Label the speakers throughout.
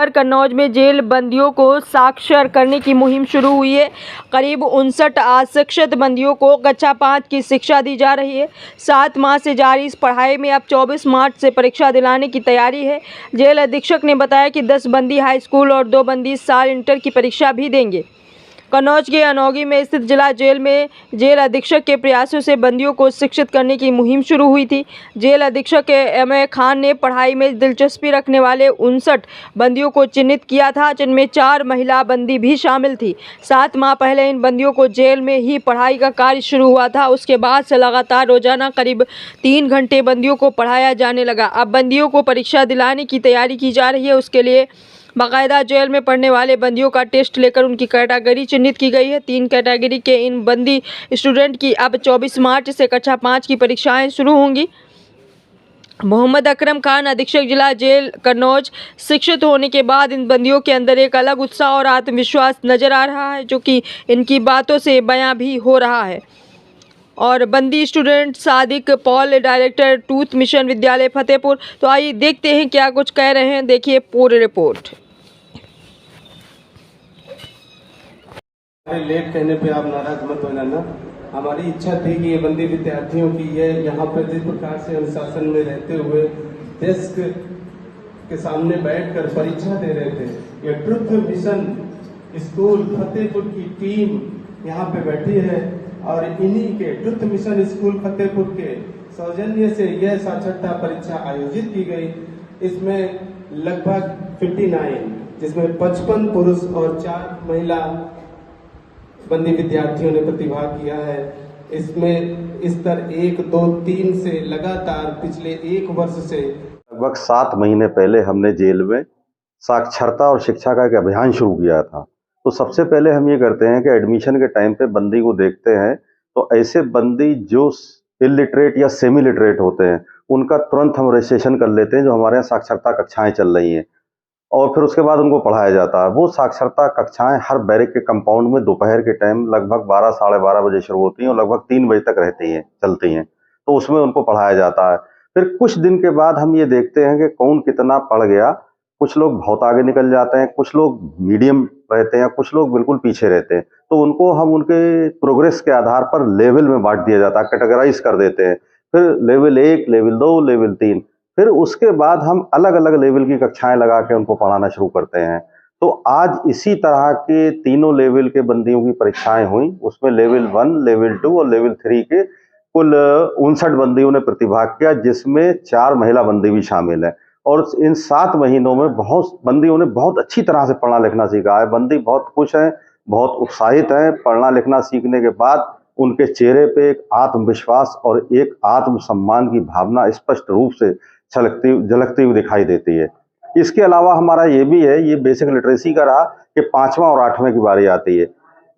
Speaker 1: पर कन्नौज में जेल बंदियों को साक्षर करने की मुहिम शुरू हुई है। करीब 59 अशिक्षित बंदियों को कक्षा 5 की शिक्षा दी जा रही है। 7 माह से जारी इस पढ़ाई में अब 24 मार्च से परीक्षा दिलाने की तैयारी है। जेल अधीक्षक ने बताया कि 10 बंदी हाई स्कूल और 2 बंदी इस साल इंटर की परीक्षा भी देंगे। कन्नौज के अनोगी में स्थित जिला जेल में जेल अधीक्षक के प्रयासों से बंदियों को शिक्षित करने की मुहिम शुरू हुई थी। जेल अधीक्षक एम.ए. खान ने पढ़ाई में दिलचस्पी रखने वाले 59 बंदियों को चिन्हित किया था, जिनमें 4 महिला बंदी भी शामिल थी। 7 माह पहले इन बंदियों को जेल में ही पढ़ाई का कार्य शुरू हुआ था। उसके बाद से लगातार रोजाना करीब 3 घंटे बंदियों को पढ़ाया जाने लगा। अब बंदियों को परीक्षा दिलाने की तैयारी की जा रही है। उसके लिए बाकायदा जेल में पढ़ने वाले बंदियों का टेस्ट लेकर उनकी कैटेगरी चिन्हित की गई है। 3 कैटेगरी के इन बंदी स्टूडेंट की अब 24 मार्च से कक्षा 5 की परीक्षाएं शुरू होंगी। मोहम्मद अकरम खान, अधीक्षक जिला जेल कन्नौज, शिक्षित होने के बाद इन बंदियों के अंदर एक अलग उत्साह और आत्मविश्वास नजर आ रहा है, जो कि इनकी बातों से बयां भी हो रहा है। और बंदी student Sadiq Paul, director tooth mission विद्यालय फतेहपुर। तो आइए देखते हैं क्या कुछ कह रहे हैं, देखिए पूरी रिपोर्ट।
Speaker 2: लेट कहने पे आप नाराज मत हो जाना। हमारी इच्छा थी कि ये बंदी विद्यार्थियों की है, यहाँ पर जिस प्रकार से अनुशासन में रहते हुए डेस्क के सामने बैठकर परीक्षा दे रहे थे, ये ट्रुथ मिशन स्कूल फतेहपुर की टीम यहाँ पे बैठी है और इन्हीं के ट्रुथ मिशन स्कूल फतेहपुर के सौजन्य से यह साक्षरता परीक्षा आयोजित की गई। इसमें लगभग 59, जिसमें 55 पुरुष और 4 महिला बंदी विद्यार्थियों ने प्रतिभाग किया है। इसमें स्तर 1, 2, 3 से लगातार पिछले 1 वर्ष से
Speaker 3: लगभग 7 महीने पहले हमने जेल में साक्षरता और शिक्षा का एक अभियान शुरू किया था। तो सबसे पहले हम ये करते हैं कि एडमिशन के टाइम पे बंदी को देखते हैं, तो ऐसे बंदी जो इलिटरेट या सेमी लिटरेट होते हैं उनका तुरंत हम रजिस्ट्रेशन कर लेते हैं, जो हमारे यहाँ साक्षरता कक्षाएं चल रही हैं, और फिर उसके बाद उनको पढ़ाया जाता है। वो साक्षरता कक्षाएं हर बैरक के कंपाउंड में दोपहर के टाइम लगभग 12 साढ़े 12 बजे शुरू होती हैं और लगभग 3 बजे तक रहती हैं, चलती हैं। तो उसमें उनको पढ़ाया जाता है। फिर कुछ दिन के बाद हम ये देखते हैं कि कौन कितना पढ़ गया। कुछ लोग बहुत आगे निकल जाते हैं, कुछ लोग मीडियम रहते हैं, कुछ लोग बिल्कुल पीछे रहते हैं। तो उनको हम उनके प्रोग्रेस के आधार पर लेवल में बांट दिया जाता है, कैटेगराइज कर देते हैं। फिर लेवल 1, लेवल 2, लेवल 3, फिर उसके बाद हम अलग अलग लेवल की कक्षाएं लगा के उनको पढ़ाना शुरू करते हैं। तो आज इसी तरह के तीनों लेवल के बंदियों की परीक्षाएं हुई। उसमें लेवल 1, लेवल 2 और लेवल 3 के कुल 59 बंदियों ने प्रतिभाग किया, जिसमें 4 महिला बंदी भी शामिल है। और इन 7 महीनों में बहुत बंदियों ने बहुत अच्छी तरह से पढ़ना लिखना सीखा है। बंदी बहुत खुश हैं, बहुत उत्साहित हैं। पढ़ना लिखना सीखने के बाद उनके चेहरे पे एक आत्मविश्वास और एक आत्मसम्मान की भावना स्पष्ट रूप से झलकती हुई दिखाई देती है। इसके अलावा हमारा ये भी है, ये बेसिक लिटरेसी का रहा कि 5वां और 8वें की बारी आती है।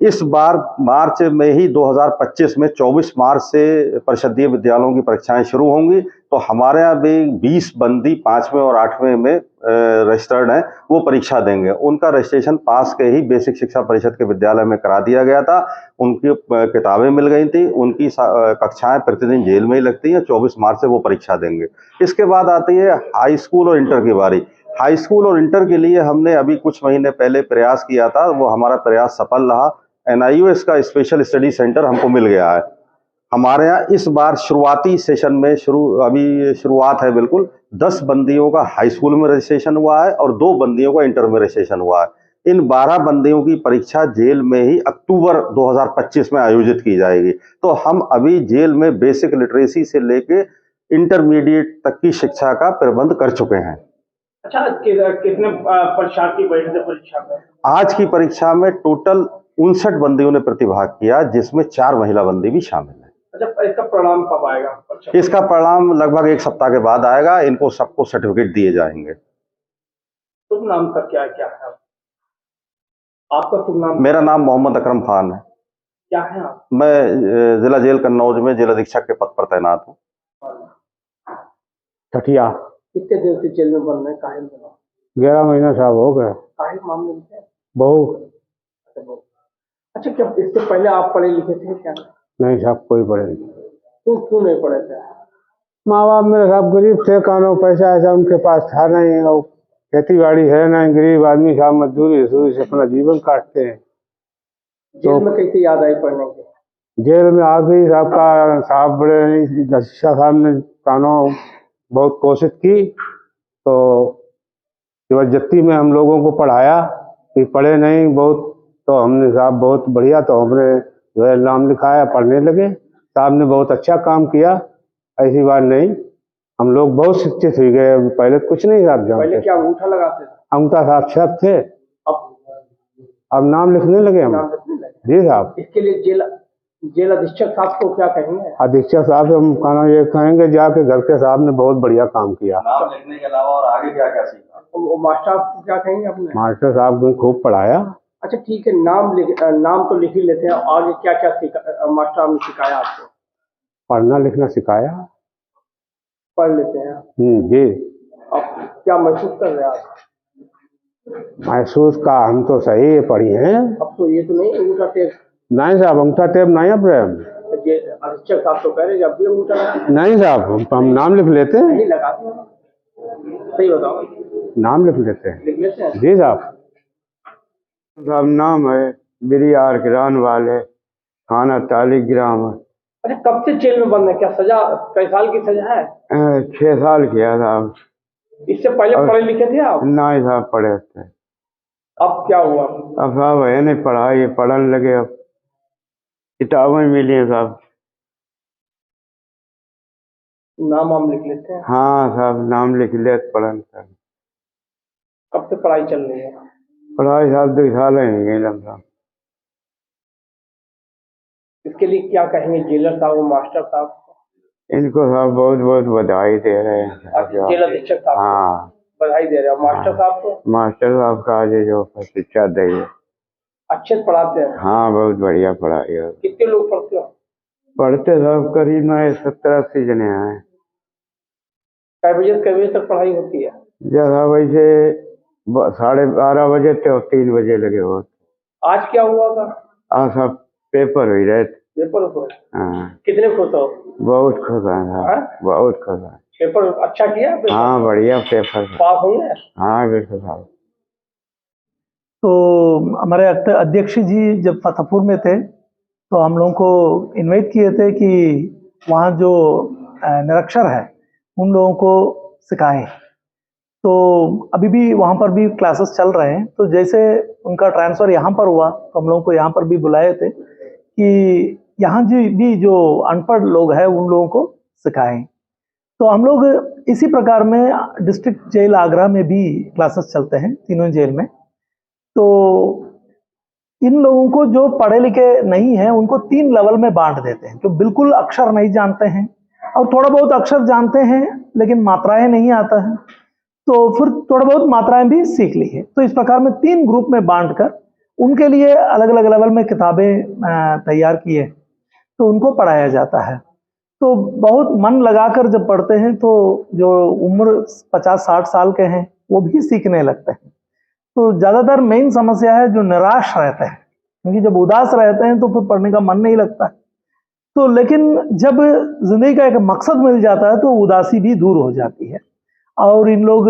Speaker 3: इस बार मार्च में ही 2025 में 24 मार्च से परिषदीय विद्यालयों की परीक्षाएं शुरू होंगी। तो हमारे यहाँ भी 20 बंदी 5वें और 8वें में रजिस्टर्ड हैं, वो परीक्षा देंगे। उनका रजिस्ट्रेशन पास के ही बेसिक शिक्षा परिषद के विद्यालय में करा दिया गया था। उनकी किताबें मिल गई थी, उनकी कक्षाएं प्रतिदिन जेल में ही लगती हैं। 24 मार्च से वो परीक्षा देंगे। इसके बाद आती है हाई स्कूल और इंटर की बारी। हाई स्कूल और इंटर के लिए हमने अभी कुछ महीने पहले प्रयास किया था, वो हमारा प्रयास सफल रहा। NIOS का स्पेशल स्टडी सेंटर हमको मिल गया है। हमारे यहाँ इस बार शुरुआती सेशन में अभी शुरुआत है बिल्कुल। 10 बंदियों का हाई स्कूल में रजिस्ट्रेशन हुआ है और 2 बंदियों का इंटर में रजिस्ट्रेशन हुआ है। इन 12 बंदियों की परीक्षा जेल में ही अक्टूबर 2025 में आयोजित की जाएगी। तो हम अभी जेल में बेसिक लिटरेसी से लेके इंटरमीडिएट तक की शिक्षा का प्रबंध कर चुके हैं।
Speaker 4: अच्छा, कितने परीक्षार्थी बैठे थे परीक्षा में?
Speaker 3: आज की परीक्षा में टोटल 59 बंदियों ने प्रतिभाग किया, जिसमें 4 महिला बंदी भी शामिल है।
Speaker 4: अच्छा, इसका परिणाम कब आएगा?
Speaker 3: इसका परिणाम लगभग 1 सप्ताह के बाद आएगा। इनको सबको सर्टिफिकेट दिए जाएंगे।
Speaker 4: शुभ नाम का क्या है आपका? शुभ नाम?
Speaker 3: मेरा नाम मोहम्मद अकरम खान है।
Speaker 4: क्या है आप?
Speaker 3: मैं जिला जेल कन्नौज में जेल अधीक्षक के पद पर तैनात हूँ।
Speaker 5: ठठिया।
Speaker 4: कितने देर से जेल में बन रहे हैं?
Speaker 5: 11 महीना साहब हो गए।
Speaker 4: काहे मामले में?
Speaker 5: बहू।
Speaker 4: अच्छा, क्या इससे पहले आप पढ़े लिखे थे क्या?
Speaker 5: नहीं साहब, कोई पढ़े नहीं।
Speaker 4: क्यों नहीं पढ़े थे?
Speaker 5: माँ बाप मेरे साहब गरीब थे, कानों पैसा ऐसा उनके पास था नहीं, और खेती बाड़ी है ना, गरीब आदमी साहब मजदूरी वसूरी से अपना जीवन काटते हैं।
Speaker 4: जेल में कैसे याद आई पढ़ने की?
Speaker 5: जेल में आदमी साहब का साहब बड़े शिक्षा साहब ने कानों बहुत कोशिश की, तो जबरदस्ती में हम लोगों को पढ़ाया कि पढ़े नहीं बहुत, तो हमने साहब बहुत बढ़िया, तो हमने जो है नाम लिखाया, पढ़ने लगे। साहब ने बहुत अच्छा काम किया, ऐसी बात नहीं, हम लोग बहुत शिक्षित हो गए। पहले कुछ नहीं साहब
Speaker 4: पहले
Speaker 5: जानते।
Speaker 4: क्या अंगूठा लगाते थे?
Speaker 5: अंगूठा साहब सब थे, अब नाम लिखने लगे हम।
Speaker 4: नाम लिखने लगे।
Speaker 5: जी साहब।
Speaker 4: इसके लिए जेल अधीक्षक साहब को क्या कहेंगे?
Speaker 5: अधीक्षक साहब से हम कहना ये कहेंगे जाके घर के साहब ने बहुत बढ़िया काम किया।
Speaker 3: नाम लिखने के अलावा और आगे क्या क्या सीखा?
Speaker 4: मास्टर साहब को क्या कहेंगे अपने?
Speaker 5: मास्टर साहब ने खूब पढ़ाया।
Speaker 4: अच्छा ठीक है, नाम तो लिख ही लेते हैं, आगे क्या क्या मास्टर साहब ने सिखाया आपको?
Speaker 5: पढ़ना लिखना सिखाया।
Speaker 4: पढ़ लेते हैं
Speaker 5: जी।
Speaker 4: अब क्या महसूस कर रहे हैं आप?
Speaker 5: महसूस का हम तो सही है, पढ़ी हैं।
Speaker 4: अब तो ये तो नहीं अंगूठा टेप?
Speaker 5: नहीं साहब, अंगूठा टेप नहीं अब रहे हम।
Speaker 4: ये अधीक्षक साहब तो कह रहे जब भी अंगूठा
Speaker 5: नहीं साहब, हम नाम लिख लेते हैं।
Speaker 4: नहीं लगाते हैं। सही बताओ,
Speaker 5: नाम लिख लेते हैं।
Speaker 4: लिख लेते हैं?
Speaker 5: जी साहब। साहब नाम है बिरियार किरान वाले, थाना तालिग्राम।
Speaker 4: अच्छा, कब से जेल में बंद है? क्या सजा, कई साल की सजा है?
Speaker 5: 6 साल किया साहब।
Speaker 4: इससे पहले पढ़े लिखे थे आप?
Speaker 5: नहीं साहब, पढ़े थे।
Speaker 4: अब क्या हुआ?
Speaker 5: अब साहब है नहीं पढ़ाई, पढ़ने लगे, अब किताबें मिली हैं साहब।
Speaker 4: नाम लिख लेते हैं?
Speaker 5: हाँ साहब, नाम लिख ले, पढ़न साहब।
Speaker 4: कब से पढ़ाई चल रही है?
Speaker 5: पढ़ाई साहब 2 साल ही नहीं गई साहब।
Speaker 4: इसके लिए क्या कहेंगे जेलर साहब और मास्टर साहब?
Speaker 5: इनको साहब बहुत बहुत बधाई दे रहे हैं।
Speaker 4: जेल अधीक्षक साहब
Speaker 5: हाँ,
Speaker 4: बधाई दे रहे हैं। मास्टर साहब को?
Speaker 5: मास्टर साहब का आज जो शिक्षा दी है,
Speaker 4: अच्छे से पढ़ाते हैं?
Speaker 5: हाँ बहुत बढ़िया पढ़ाई है।
Speaker 4: कितने लोग पढ़ते हो?
Speaker 5: पढ़ते साहब करीब 70-80 जने हैं।
Speaker 4: कै बजे से कै बजे तक पढ़ाई होती है?
Speaker 5: जैसा वैसे 12:30 बजे तो 3 बजे लगे हो।
Speaker 4: आज क्या हुआ था?
Speaker 5: आज सब पेपर हुई रहे थे।
Speaker 4: पेपर हुआ?
Speaker 5: हाँ,
Speaker 4: कितने खुश हो?
Speaker 5: बहुत खुश हैं साहब,
Speaker 4: हाँ?
Speaker 5: बहुत खुश हैं।
Speaker 4: पेपर अच्छा किया?
Speaker 5: हाँ बढ़िया पेपर।
Speaker 4: पास होंगे?
Speaker 5: हाँ बिल्कुल साहब।
Speaker 6: तो हमारे अध्यक्ष जी जब फतेहपुर में थे तो हम लोगों को इनवाइट किए थे कि वहाँ जो निरक्षर है उन लोगों को सिखाएं। तो अभी भी वहाँ पर भी क्लासेस चल रहे हैं। तो जैसे उनका ट्रांसफ़र यहाँ पर हुआ तो हम लोगों को यहाँ पर भी बुलाए थे कि यहाँ भी जो अनपढ़ लोग हैं उन लोगों को सिखाएं। तो हम लोग इसी प्रकार में डिस्ट्रिक्ट जेल आगरा में भी क्लासेस चलते हैं, तीनों जेल में। तो इन लोगों को जो पढ़े लिखे नहीं हैं उनको 3 लेवल में बांट देते हैं। जो बिल्कुल अक्षर नहीं जानते हैं और थोड़ा बहुत अक्षर जानते हैं लेकिन मात्राएं नहीं आता है, तो फिर थोड़ा बहुत मात्राएं भी सीख ली है। तो इस प्रकार में 3 ग्रुप में बांटकर उनके लिए अलग अलग लेवल में किताबें तैयार की है, तो उनको पढ़ाया जाता है। तो बहुत मन लगाकर जब पढ़ते हैं तो जो उम्र 50-60 साल के हैं वो भी सीखने लगते हैं। तो ज़्यादातर मेन समस्या है जो निराश रहते हैं, क्योंकि जब उदास रहते हैं तो फिर पढ़ने का मन नहीं लगता है। तो लेकिन जब जिंदगी का एक मकसद मिल जाता है तो उदासी भी दूर हो जाती है और इन लोग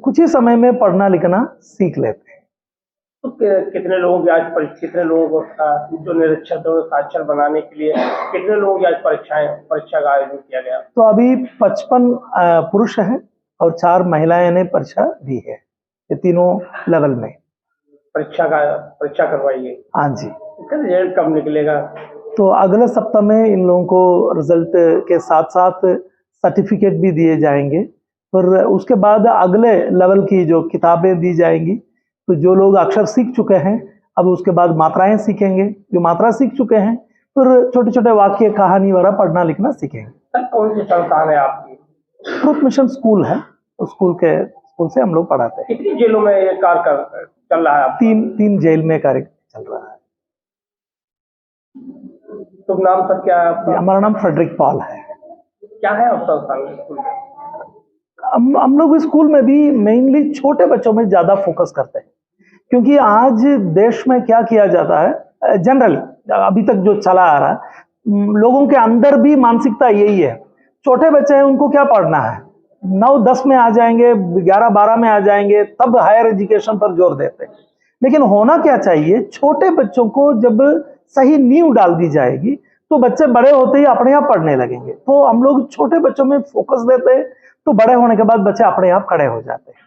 Speaker 6: कुछ ही समय में पढ़ना लिखना सीख लेते हैं।
Speaker 4: तो कितने लोगों की आज कितने लोगों को जो निरक्षर थे साक्षर बनाने के लिए कितने लोगों की आज परीक्षा का आयोजन किया गया?
Speaker 6: तो अभी 55 पुरुष हैं और 4 महिलाएं ने परीक्षा दी है, ये तीनों लेवल में
Speaker 4: परीक्षा करवाई गई।
Speaker 6: हाँ जी।
Speaker 4: इसका रिजल्ट कब निकलेगा?
Speaker 6: तो अगले सप्ताह में इन लोगों को रिजल्ट के साथ साथ सर्टिफिकेट भी दिए जाएंगे। फिर उसके बाद अगले लेवल की जो किताबें दी जाएंगी। तो जो लोग अक्षर सीख चुके हैं अब उसके बाद मात्राएं सीखेंगे, जो मात्रा सीख चुके हैं फिर छोटे छोटे वाक्य कहानी वगैरह पढ़ना लिखना सीखेंगे।
Speaker 4: सर कौन सी संस्थान है आपकी?
Speaker 6: ट्रुथ मिशन स्कूल है, स्कूल से हम लोग पढ़ाते हैं।
Speaker 4: कितनी जेलों में ये कार्य चल रहा है?
Speaker 6: 3 जेल में कार्य चल रहा है।
Speaker 4: तुम नाम सर क्या है आपका?
Speaker 6: हमारा नाम फ्रेडरिक पॉल है।
Speaker 4: क्या है आप संस्थान स्कूल में?
Speaker 6: हम लोग स्कूल में भी मेनली छोटे बच्चों में ज़्यादा फोकस करते हैं, क्योंकि आज देश में क्या किया जाता है जनरली अभी तक जो चला आ रहा है, लोगों के अंदर भी मानसिकता यही है, छोटे बच्चे हैं उनको क्या पढ़ना है, 9-10 में आ जाएंगे, 11-12 में आ जाएंगे, तब हायर एजुकेशन पर जोर देते हैं। लेकिन होना क्या चाहिए, छोटे बच्चों को जब सही नींव डाल दी जाएगी तो बच्चे बड़े होते ही अपने आप पढ़ने लगेंगे। तो हम लोग छोटे बच्चों में फोकस देते हैं, तो बड़े होने के बाद बच्चे अपने आप खड़े हो जाते हैं।